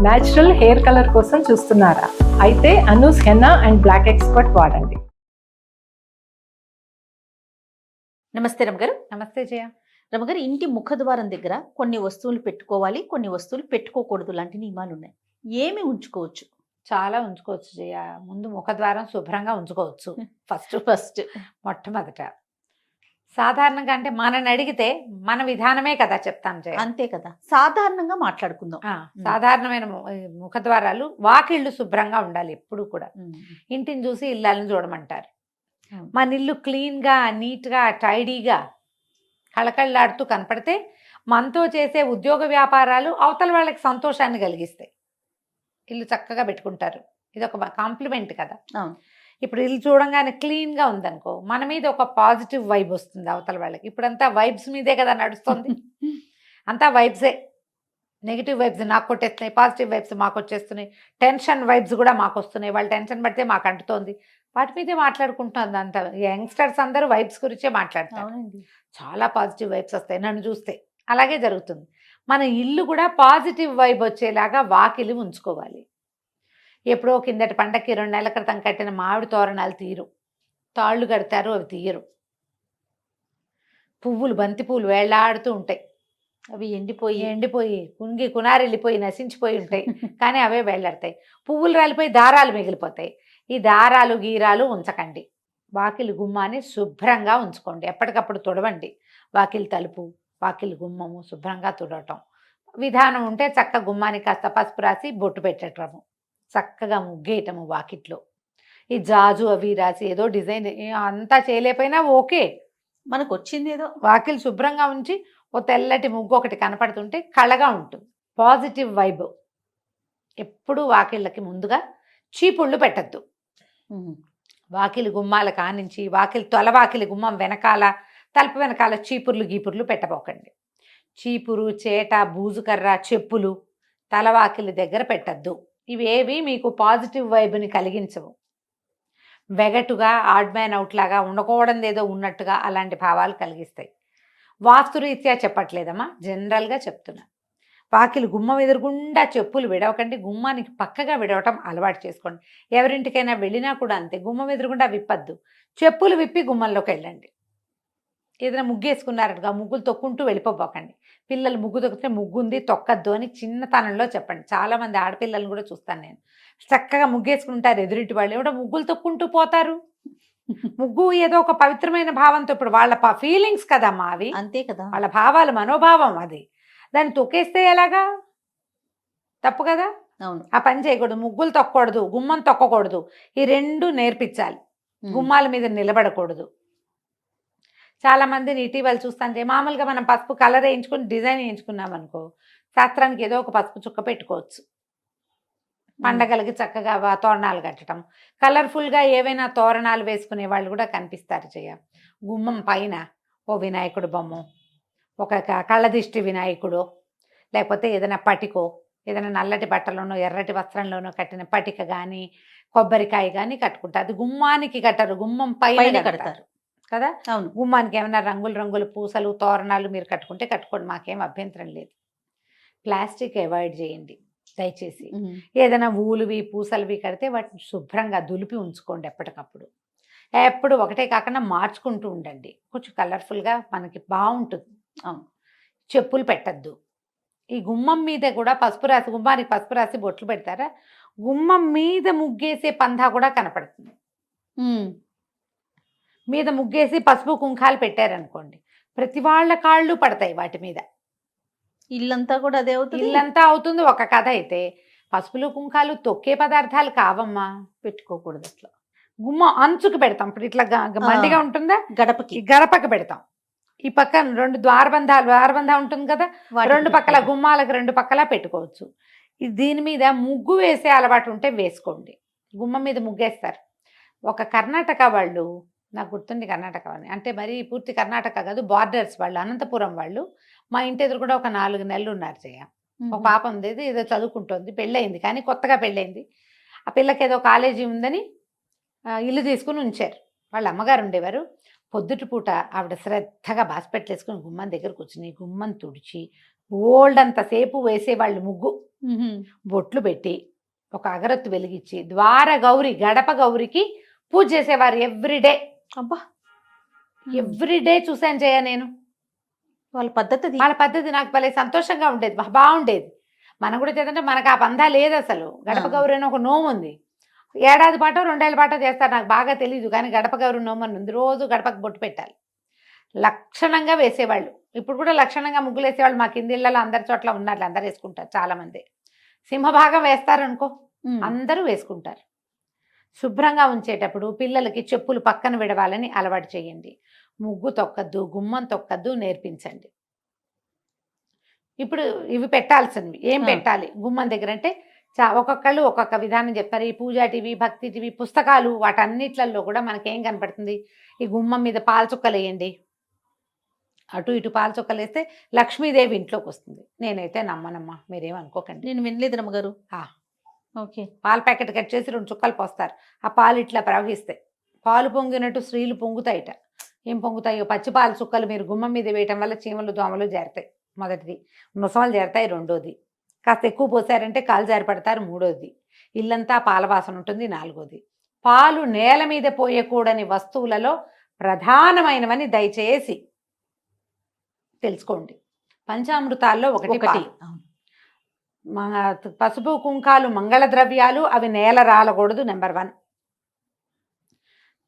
Natural hair colour కోసం చూస్తున్నారా? అయితే Anoos henna and black expert వాడండి. నమస్తే రమగారు. నమస్తే జయ. రమగారు, ఇంటి ముఖద్వారం దగ్గర కొన్ని వస్తువులు పెట్టుకోవాలి, కొన్ని వస్తువులు పెట్టుకోకూడదు లాంటి నియమాలు ఉన్నాయి. ఏమి ఉంచుకోవచ్చు? చాలా ఉంచుకోవచ్చు జయ. ముందు ముఖద్వారం శుభ్రంగా ఉంచుకోవచ్చు. ఫస్ట్ మొట్టమొదట సాధారణంగా అంటే మనని అడిగితే మన విధానమే కదా చెప్తాం జయ. అంతే కదా, సాధారణంగా మాట్లాడుకుందాం. సాధారణమైన ముఖద్వారాలు, వాకిళ్ళు శుభ్రంగా ఉండాలి ఎప్పుడు కూడా. ఇంటిని చూసి ఇళ్ళని చూడమంటారు. మన ఇల్లు క్లీన్గా, నీట్గా, టైడీగా, కళకళలాడుతూ కనపడితే మనతో చేసే ఉద్యోగ వ్యాపారాలు అవతల వాళ్ళకి సంతోషాన్ని కలిగిస్తాయి. ఇల్లు చక్కగా పెట్టుకుంటారు. ఇది ఒక కాంప్లిమెంట్ కదా. అవును. ఇప్పుడు ఇల్లు చూడంగానే క్లీన్గా ఉందనుకో, మన మీద ఒక పాజిటివ్ వైబ్ వస్తుంది అవతల వాళ్ళకి. ఇప్పుడంతా వైబ్స్ మీదే కదా నడుస్తుంది. అంతా వైబ్సే. నెగిటివ్ వైబ్స్ నాకు కొట్టేస్తున్నాయి, పాజిటివ్ వైబ్స్ మాకు వచ్చేస్తున్నాయి, టెన్షన్ వైబ్స్ కూడా మాకు వస్తున్నాయి. వాళ్ళు టెన్షన్ పడితే మాకు అంటుతోంది. వాటి మీదే మాట్లాడుకుంటుంది అంత. యంగ్స్టర్స్ అందరూ వైబ్స్ గురించే మాట్లాడతారు. చాలా పాజిటివ్ వైబ్స్ వస్తాయి నన్ను చూస్తే. అలాగే జరుగుతుంది. మన ఇల్లు కూడా పాజిటివ్ వైబ్ వచ్చేలాగా వాకిలి ఉంచుకోవాలి. ఎప్పుడో కిందటి పండక్కి 2 నెలల క్రితం కట్టిన మామిడి తోరణాలు తీరు, తాళ్ళు కడతారు, అవి తీయరు. పువ్వులు, బంతి పువ్వులు వేళ్లాడుతూ ఉంటాయి. అవి ఎండిపోయి కుంగి కునారెళ్ళిపోయి నశించిపోయి ఉంటాయి. కానీ అవే వేళ్లాడతాయి. పువ్వులు రాలిపోయి దారాలు మిగిలిపోతాయి. ఈ దారాలు గీరాలు ఉంచకండి. వాకిలి గుమ్మాన్ని శుభ్రంగా ఉంచుకోండి. ఎప్పటికప్పుడు తుడవండి. వాకిలి తలుపు, వాకిలి గుమ్మము శుభ్రంగా తుడవటం. విధానం ఉంటే చక్క గుమ్మానికి కాస్త పసుపు రాసి బొట్టు పెట్టటము, చక్కగా ముగ్గేయటము వాకిట్లో. ఈ జాజు అవి రాసి ఏదో డిజైన్ అంతా చేయలేకపోయినా ఓకే, మనకు వచ్చింది ఏదో. వాకిలి శుభ్రంగా ఉంచి ఓ తెల్లటి ముగ్గు ఒకటి కనపడుతుంటే కళగా ఉంటుంది. Positive vibe. ఎప్పుడు వాకిళ్ళకి ముందుగా చీపుళ్ళు పెట్టద్దు. వాకిలి గుమ్మాల కానించి వాకిలి తొలవాకిలి గుమ్మం వెనకాల, తలుపు వెనకాల చీపుర్లు గీపుర్లు పెట్టబోకండి. చీపురు, చేట, బూజుకర్ర, చెప్పులు తలవాకిలి దగ్గర పెట్టద్దు. ఇవేవి మీకు పాజిటివ్ వైబ్ని కలిగించవు. వెగటుగా, ఆడ్ మ్యాన్ అవుట్ లాగా, ఉండకూడదు ఏదో ఉన్నట్టుగా అలాంటి భావాలు కలిగిస్తాయి. వాస్తురీత్యా చెప్పట్లేదమ్మా, జనరల్గా చెప్తున్నా. వాకిలి గుమ్మం ఎదురుగుండా చెప్పులు విడవకండి. గుమ్మానికి పక్కగా విడవటం అలవాటు చేసుకోండి. ఎవరింటికైనా వెళ్ళినా కూడా అంతే, గుమ్మం ఎదురుగుండా విప్పద్దు. చెప్పులు విప్పి గుమ్మంలోకి వెళ్ళండి. ఏదైనా ముగ్గేసుకున్నారట్టుగా ముగ్గులు తొక్కుంటూ వెళ్ళిపోబోకండి. పిల్లలు ముగ్గు తొక్కితే ముగ్గుంది తొక్కద్దు అని చిన్నతనంలో చెప్పండి. చాలామంది ఆడపిల్లలను కూడా చూస్తాను నేను. చక్కగా ముగ్గేసుకుంటారు ఎదురింటి వాళ్ళు, ఏమిటో ముగ్గులు తొక్కుంటూ పోతారు. ముగ్గు ఏదో ఒక పవిత్రమైన భావంతో, ఇప్పుడు వాళ్ళ ఫీలింగ్స్ కదమ్మా అవి. అంతే కదా, వాళ్ళ భావాలు, మనోభావం అది. దాన్ని తొక్కేస్తే ఎలాగా? తప్పు కదా. అవును. ఆ పని చేయకూడదు. ముగ్గులు తొక్కకూడదు, గుమ్మం తొక్కకూడదు. ఈ 2 నేర్పించాలి. గుమ్మాల మీద నిలబడకూడదు. చాలా మందిని ఇటీవల చూస్తాంటే, మామూలుగా మనం పసుపు కలర్ వేయించుకుని డిజైన్ వేయించుకున్నాం అనుకో, శాస్త్రానికి ఏదో ఒక పసుపు చుక్క పెట్టుకోవచ్చు. పండగలకి చక్కగా తోరణాలు కట్టడం, కలర్ఫుల్గా ఏవైనా తోరణాలు వేసుకునే వాళ్ళు కూడా కనిపిస్తారు. గుమ్మం పైన ఓ వినాయకుడు బొమ్మ, ఒక కళ్ళదిష్టి వినాయకుడు, లేకపోతే ఏదైనా పటికో, ఏదైనా నల్లటి బట్టలోనో ఎర్రటి వస్త్రంలోనో కట్టిన పటిక కానీ, కొబ్బరికాయ కానీ కట్టుకుంటారు. అది గుమ్మానికి కట్టరు, గుమ్మం పైన కడతారు కదా. అవును. గుమ్మానికి ఏమైనా రంగులు పూసలు, తోరణాలు మీరు కట్టుకుంటే కట్టుకోండి, మాకేం అభ్యంతరం లేదు. ప్లాస్టిక్ అవాయిడ్ చేయండి దయచేసి. ఏదైనా ఊలువి పూసలువి కడితే వాటిని శుభ్రంగా దులిపి ఉంచుకోండి ఎప్పటికప్పుడు. ఎప్పుడు ఒకటే కాకుండా మార్చుకుంటూ ఉండండి. కొంచెం కలర్ఫుల్గా మనకి బాగుంటుంది. చెప్పులు పెట్టద్దు. ఈ గుమ్మం మీద కూడా పసుపు రాసి, గుమ్మానికి పసుపు రాసి బొట్లు పెడతారా, గుమ్మం మీద ముగ్గేసే పందా కూడా కనపడుతుంది. మీద ముగ్గేసి పసుపు కుంకాలు పెట్టారనుకోండి, ప్రతి వాళ్ళ కాళ్ళు పడతాయి వాటి మీద. ఇల్లంతా కూడా అదే అవుతుంది. ఇల్లంతా అవుతుంది. ఒక కథ అయితే పసుపులు కుంకాలు తొక్కే పదార్థాలు కావమ్మా, పెట్టుకోకూడదు. అట్లా గుమ్మ అంచుకు పెడతాం. ఇప్పుడు ఇట్లా మండిగా ఉంటుందా, గడపకి పెడతాం. ఈ పక్కన 2 ద్వారబంధం ఉంటుంది కదా, 2 పక్కల గుమ్మాలకు 2 పక్కల పెట్టుకోవచ్చు. దీని మీద ముగ్గు వేసే అలవాటు ఉంటే వేసుకోండి. గుమ్మం మీద ముగ్గేస్తారు. ఒక కర్ణాటక వాళ్ళు, నాకు గుర్తుంది కర్ణాటక అని, అంటే మరి పూర్తి కర్ణాటక కాదు, బార్డర్స్ వాళ్ళు, అనంతపురం వాళ్ళు. మా ఇంటి ఎదురు కూడా ఒక 4 నెలలు ఉన్నారు. ఒక పాప ఉంది, ఏదో చదువుకుంటుంది, పెళ్ళయింది, కానీ కొత్తగా పెళ్ళయింది. ఆ పిల్లకి ఏదో కాలేజీ ఉందని ఇల్లు తీసుకుని ఉంచారు. వాళ్ళ అమ్మగారు ఉండేవారు. పొద్దుటి పూట ఆవిడ శ్రద్ధగా బాస్పెట్లు వేసుకుని గుమ్మం దగ్గర కూర్చుని గుమ్మం తుడిచి ఓల్డ్ అంతసేపు వేసేవాళ్ళు ముగ్గు. బొట్లు పెట్టి ఒక అగరత్తు వెలిగించి ద్వార గౌరి గడప గౌరికి పూజ చేసేవారు ఎవ్రీడే. అబ్బా ఎవ్రీడే చూసాను చేయ నేను. వాళ్ళ పద్ధతి అది. వాళ్ళ పద్ధతి నాకు భలే సంతోషంగా ఉండేది, బాగుండేది. మనం కూడా చేద్దంటే మనకు ఆ బంధా లేదు అసలు. గడప గౌరి అని ఒక నోము ఉంది, ఏడాది పాటో 2 ఏళ్ళ పాటో చేస్తారు, నాకు బాగా తెలియదు. కానీ గడప గౌరి నోము అని ఉంది, రోజు గడపకు బొట్టు పెట్టాలి. లక్షణంగా వేసేవాళ్ళు. ఇప్పుడు కూడా లక్షణంగా ముగ్గులు వేసేవాళ్ళు మా కింది ఇళ్ళలో అందరి చోట్ల ఉన్నారు, అందరు వేసుకుంటారు. చాలా మంది సింహభాగం వేస్తారు అనుకో, అందరూ వేసుకుంటారు. శుభ్రంగా ఉంచేటప్పుడు పిల్లలకి చెప్పులు పక్కన విడవాలని అలవాటు చేయండి. ముగ్గు తొక్కద్దు, గుమ్మం తొక్కద్దు నేర్పించండి. ఇప్పుడు ఇవి పెట్టాల్సినవి ఏం పెట్టాలి గుమ్మం దగ్గర అంటే ఒక్కొక్కళ్ళు ఒక్కొక్క విధానం చెప్తారు. ఈ పూజా టీవీ, భక్తి టీవీ, పుస్తకాలు, వాటన్నిట్లలో కూడా మనకేం కనపడుతుంది, ఈ గుమ్మం మీద పాల చుక్కలు వేయండి. అటు ఇటు పాల చుక్కలు వేస్తే లక్ష్మీదేవి ఇంట్లోకి వస్తుంది. నేనైతే నమ్మనమ్మా, మీరేమనుకోకండి. నేను వినలేదు రమ్మగారు. ఓకే. పాల ప్యాకెట్ కట్ చేసి 2 చుక్కలు పోస్తారు, ఆ పాలు ఇట్లా ప్రవహిస్తాయి. పాలు పొంగినట్టు స్త్రీలు పొంగుతాయిట. ఏం పొంగుతాయో, పచ్చి పాల చుక్కలు మీరు గుమ్మం మీద వేయటం వల్ల చీమలు దోమలు చేరుతాయి. మొదటిది. ముసమలు చేరుతాయి. రెండోది. కాస్త ఎక్కువ పోసారంటే కాలు జారి పడతారు. మూడోది. ఇల్లంతా పాల వాసన ఉంటుంది. నాలుగోది. పాలు నేల మీద పోయకూడని వస్తువులలో ప్రధానమైనవని దయచేసి తెలుసుకోండి. పంచామృతాల్లో ఒకటి పాలు. పసుపు కుంకాలు మంగళ ద్రవ్యాలు, అవి నేల రాలకూడదు. నెంబర్ 1.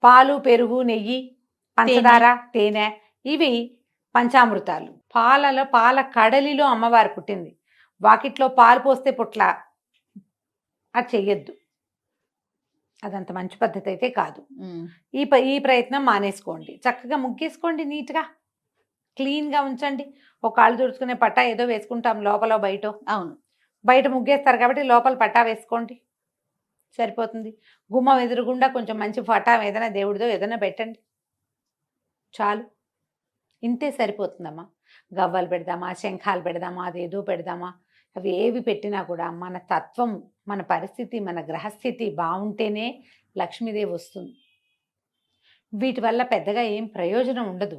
పాలు, పెరుగు, నెయ్యి, పంచదార, తేనె, ఇవి పంచామృతాలు. పాల కడలిలో అమ్మవారు పుట్టింది. వాకిట్లో పాలు పోస్తే పుట్ల, అది చెయ్యొద్దు. అదంత మంచి పద్ధతి అయితే కాదు. ఈ ప్రయత్నం మానేసుకోండి. చక్కగా ముగ్గేసుకోండి, నీట్గా క్లీన్గా ఉంచండి. ఒక కాళ్ళు తుడుచుకునే పట్టా ఏదో వేసుకుంటాం లోపల బయట. అవును, బయట ముగ్గేస్తారు కాబట్టి లోపల పట్టా వేసుకోండి, సరిపోతుంది. గుమ్మం ఎదురుగుండా కొంచెం మంచి పట్టా ఏదైనా దేవుడిదో ఏదైనా పెట్టండి, చాలు. ఇంతే సరిపోతుందమ్మా. గవ్వలు పెడదామా, శంఖాలు పెడదామా, అదేదో పెడదామా, అవి ఏవి పెట్టినా కూడా మన తత్వం, మన పరిస్థితి, మన గ్రహస్థితి బాగుంటేనే లక్ష్మీదేవి వస్తుంది. వీటి వల్ల పెద్దగా ఏం ప్రయోజనం ఉండదు.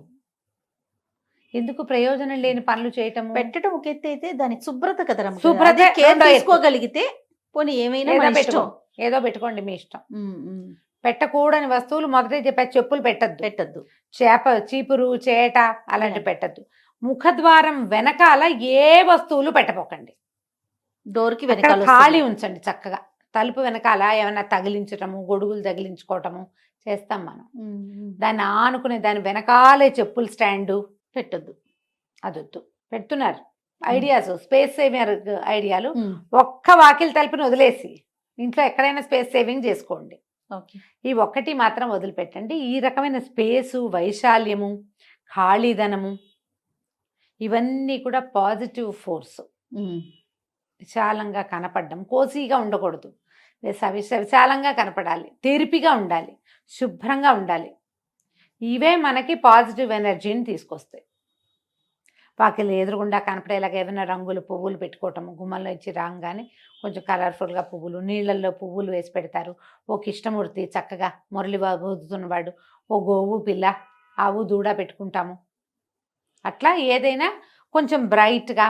ఎందుకు ప్రయోజనం లేని పనులు చేయటము? పెట్టడం ఒక ఎత్తు అయితే దాని శుభ్రత కదా, శుభ్రత తీసుకోగలిగితే పోనీ ఏమైనా ఏదో పెట్టుకోండి, మీ ఇష్టం. పెట్టకూడని వస్తువులు మొదటే చెప్పా, చెప్పులు పెట్టద్దు, చీపురు, చేట అలాంటివి పెట్టద్దు. ముఖద్వారం వెనకాల ఏ వస్తువులు పెట్టపోకండి. డోర్కి వెనకాల ఖాళీ ఉంచండి చక్కగా. తలుపు వెనకాల ఏమైనా తగిలించటము, గొడుగులు తగిలించుకోవటము చేస్తాం మనం. దాన్ని ఆనుకునే దాని వెనకాలే చెప్పులు స్టాండు పెట్టద్దు, అదొద్దు. పెడుతున్నారు ఐడియాస్, స్పేస్ సేవింగ్ ఐడియాలు. ఒక్క వాకిలి తలుపుని వదిలేసి ఇంట్లో ఎక్కడైనా స్పేస్ సేవింగ్ చేసుకోండి. ఈ ఒక్కటి మాత్రం వదిలిపెట్టండి. ఈ రకమైన స్పేసు, వైశాల్యము, ఖాళీదనము, ఇవన్నీ కూడా పాజిటివ్ ఫోర్స్. విశాలంగా కనపడడం, కోసీగా ఉండకూడదు, విశాలంగా కనపడాలి, తెరిపిగా ఉండాలి, శుభ్రంగా ఉండాలి. ఇవే మనకి పాజిటివ్ ఎనర్జీని తీసుకొస్తాయి. వాకిలి ఎదురుగుండా కనపడేలాగా ఏమైనా రంగులు, పువ్వులు పెట్టుకోవటము. గుమ్మంలో ఇచ్చి రాగానే కొంచెం కలర్ఫుల్గా పువ్వులు, నీళ్ళల్లో పువ్వులు వేసి పెడతారు. ఓ కృష్ణమూర్తి చక్కగా మురళి ఊదుతున్నవాడు, ఓ గోవు పిల్ల, ఆవు దూడ పెట్టుకుంటాము. అట్లా ఏదైనా కొంచెం బ్రైట్గా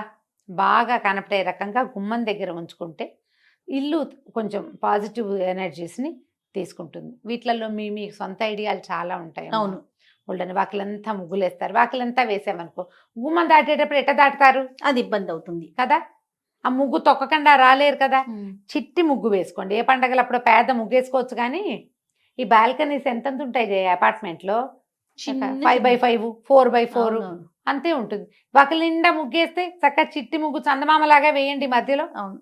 బాగా కనపడే రకంగా గుమ్మం దగ్గర ఉంచుకుంటే ఇల్లు కొంచెం పాజిటివ్ ఎనర్జీస్ని తీసుకుంటుంది. వీటిలలో మీ సొంత ఐడియాలు చాలా ఉంటాయి. అవును. వాళ్ళని వాకిలంతా ముగ్గులేస్తారు. వాకిలంతా వేసామనుకో, గుమ్మం దాటేటప్పుడు ఎట్ట దాటుతారు? అది ఇబ్బంది అవుతుంది కదా. ఆ ముగ్గు తొక్కకుండా రాలేరు కదా. చిట్టి ముగ్గు వేసుకోండి. ఏ పండగలప్పుడు పేద ముగ్గు వేసుకోవచ్చు. కానీ ఈ బాల్కనీస్ ఎంత ఉంటాయి అపార్ట్మెంట్లో, 5x5, 4x4 అంతే ఉంటుంది. వాకిలి నిండా ముగ్గేస్తే చక్కగా చిట్టి ముగ్గు చందమామలాగా వేయండి మధ్యలో. అవును.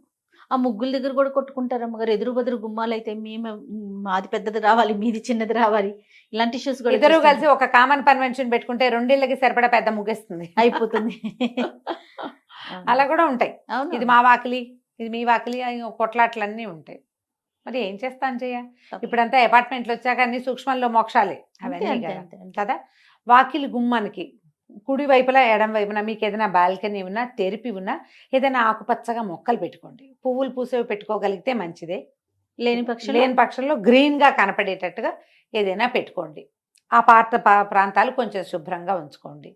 ఆ ముగ్గుల దగ్గర కూడా కొట్టుకుంటారు అమ్మగారు. ఎదురు బదురు గుమ్మాలు అయితే మేము మాది పెద్దది రావాలి, మీది చిన్నది రావాలి, ఇలాంటి ఇష్యూస్ కూడా. ఇద్దరు కలిసి ఒక కామన్ కన్వెన్షన్ పెట్టుకుంటే 2 ఇళ్ళకి సరిపడా పెద్ద ముగ్గేస్తుంది, అయిపోతుంది. అలా కూడా ఉంటాయి. ఇది మా వాకిలి, ఇది మీ వాకిలి, కొట్లాట్లన్నీ ఉంటాయి. మరి ఏం చేస్తాను చెయ్య. ఇప్పుడంతా అపార్ట్మెంట్లు వచ్చాక అన్ని సూక్ష్మంలో మోక్షాలే అవన్నీ కదా. వాకిలి గుమ్మానికి కుడి వైపులా ఎడం వైపున మీకు ఏదైనా బాల్కనీ ఉన్నా, తెరిపి ఉన్నా, ఏదైనా ఆకుపచ్చగా మొక్కలు పెట్టుకోండి. పువ్వులు పూసేవి పెట్టుకోగలిగితే మంచిదే. లేని పక్షంలో గ్రీన్గా కనపడేటట్టుగా ఏదైనా పెట్టుకోండి. ఆ ప్రాంతాలు కొంచెం శుభ్రంగా ఉంచుకోండి.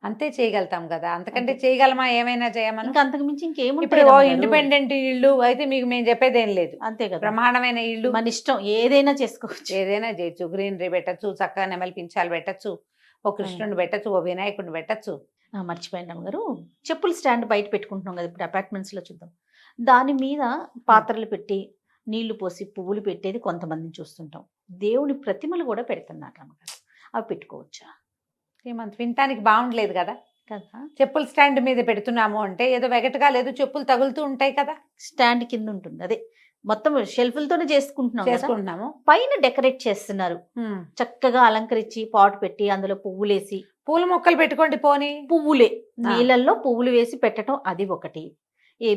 అంతే చేయగలుగుతాం కదా, అంతకంటే అంతే. చేయగలమా, ఏమైనా చేయమని. ఇంకా అంతకు మించి ఇప్పుడు ఇంకేముంటాయి రమ్మగారు? ఇండిపెండెంట్ ఇల్లు అయితే మీకు మేము చెప్పేది ఏం లేదు. అంతే కదా, బ్రహ్మాండమైన ఇల్లు, మన ఇష్టం ఏదైనా చేసుకోవచ్చు. ఏదైనా చేయొచ్చు. గ్రీనరీ పెట్టచ్చు, చక్కగా నెమలి పించాలు పెట్టచ్చు, ఓ కృష్ణుడిని పెట్టచ్చు, ఓ వినాయకుడిని పెట్టచ్చు. మర్చిపోయాను రమ్మగారు, చెప్పుల స్టాండ్ బయట పెట్టుకుంటున్నాం కదా ఇప్పుడు అపార్ట్మెంట్స్ లో, చూద్దాం. దాని మీద పాత్రలు పెట్టి నీళ్లు పోసి పువ్వులు పెట్టేది కొంతమందిని చూస్తుంటాం. దేవుని ప్రతిమలు కూడా పెడుతున్నారు రమ్మగారు, అవి పెట్టుకోవచ్చా? ఏమంత వినటానికి బాగుండలేదు కదా. కదా, చెప్పుల స్టాండ్ మీద పెడుతున్నాము అంటే ఏదో వెగటగా లేదు, చెప్పులు తగులుతూ ఉంటాయి కదా, స్టాండ్ కింద ఉంటుంది, అదే మొత్తం షెల్ఫ్లతోనే చేసుకుంటున్నాం కదా. చేసుకుంటున్నాము. పైన డెకరేట్ చేస్తున్నారు, చక్కగా అలంకరించి పాట్ పెట్టి అందులో పువ్వులేసి. పూల మొక్కలు పెట్టుకోండి పోనీ. పువ్వులే నీళ్ళల్లో పువ్వులు వేసి పెట్టడం, అది ఒకటి.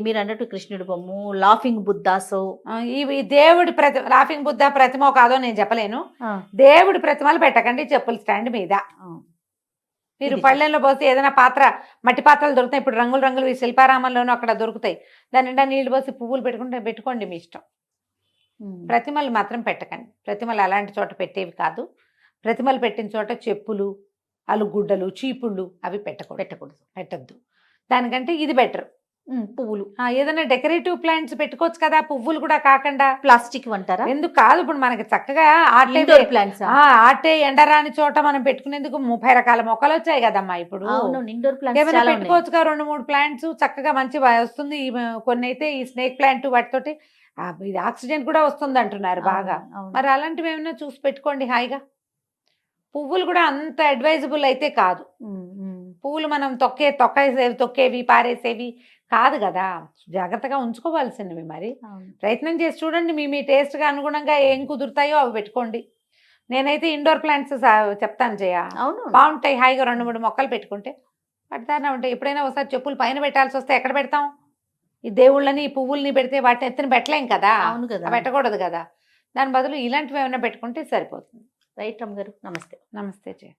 మీరు అన్నట్టు కృష్ణుడి బొమ్మ, లాఫింగ్ బుద్ధాసో, ఇవి దేవుడి లాఫింగ్ బుద్ధ ప్రతిమ కాదో నేను చెప్పలేను. దేవుడి ప్రతిమలు పెట్టకండి చెప్పుల స్టాండ్ మీద. మీరు ఇది పళ్ళెంలో పోసి ఏదైనా పాత్ర, మట్టి పాత్రలు దొరుకుతాయి ఇప్పుడు, రంగులు రంగులు శిల్పారామంలోనూ అక్కడ దొరుకుతాయి, దాని నిండా నీళ్లు పోసి పువ్వులు పెట్టుకోండి మీ ఇష్టం. ప్రతిమలు మాత్రం పెట్టకండి. ప్రతిమలు అలాంటి చోట పెట్టేవి కాదు. ప్రతిమలు పెట్టిన చోట చెప్పులు, అలుగుడ్డలు, చీపుళ్ళు అవి పెట్టద్దు. దానికంటే ఇది బెటర్. పువ్వులు ఏదైనా డెకరేటివ్ ప్లాంట్స్ పెట్టుకోవచ్చు కదా, పువ్వులు కూడా కాకుండా. ప్లాస్టిక్ అంటారా? ఎందుకు కాదు, ఇప్పుడు మనకి చక్కగా ఇండోర్ ప్లాంట్స్, ఆటే ఎండరాని చోట మనం పెట్టుకునేందుకు 30 రకాల మొక్కలు వచ్చాయి కదమ్మా ఇప్పుడు. ఇండోర్ ఏమైనా ప్లాంట్స్ పెట్టుకోవచ్చుగా 2-3 ప్లాంట్స్ చక్కగా మంచి వస్తుంది. కొన్ని అయితే ఈ స్నేక్ ప్లాంట్ వాటితోటి ఇది ఆక్సిజన్ కూడా వస్తుంది అంటున్నారు బాగా. మరి అలాంటివి ఏమైనా చూసి పెట్టుకోండి హాయిగా. పువ్వులు కూడా అంత అడ్వైజబుల్ అయితే కాదు. పువ్వులు మనం తొక్కేవి పారేసేవి కాదు కదా, జాగ్రత్తగా ఉంచుకోవాల్సినవి. మరి ప్రయత్నం చేసి చూడండి, మీ టేస్ట్గా అనుగుణంగా ఏం కుదురుతాయో అవి పెట్టుకోండి. నేనైతే ఇండోర్ ప్లాంట్స్ చెప్తాను జయ, బాగుంటాయి. హాయిగా 2-3 మొక్కలు పెట్టుకుంటే పడతానే ఉంటాయి. ఎప్పుడైనా ఒకసారి చెప్పులు పైన పెట్టాల్సి వస్తే ఎక్కడ పెడతాం? ఈ దేవుళ్ళని, ఈ పువ్వుల్ని పెడితే వాటిని ఎత్తున పెట్టలేం కదా, పెట్టకూడదు కదా. దాని బదులు ఇలాంటివి ఏమైనా పెట్టుకుంటే సరిపోతుంది. రైట్ రమ్మ గారు, నమస్తే. నమస్తే జయ.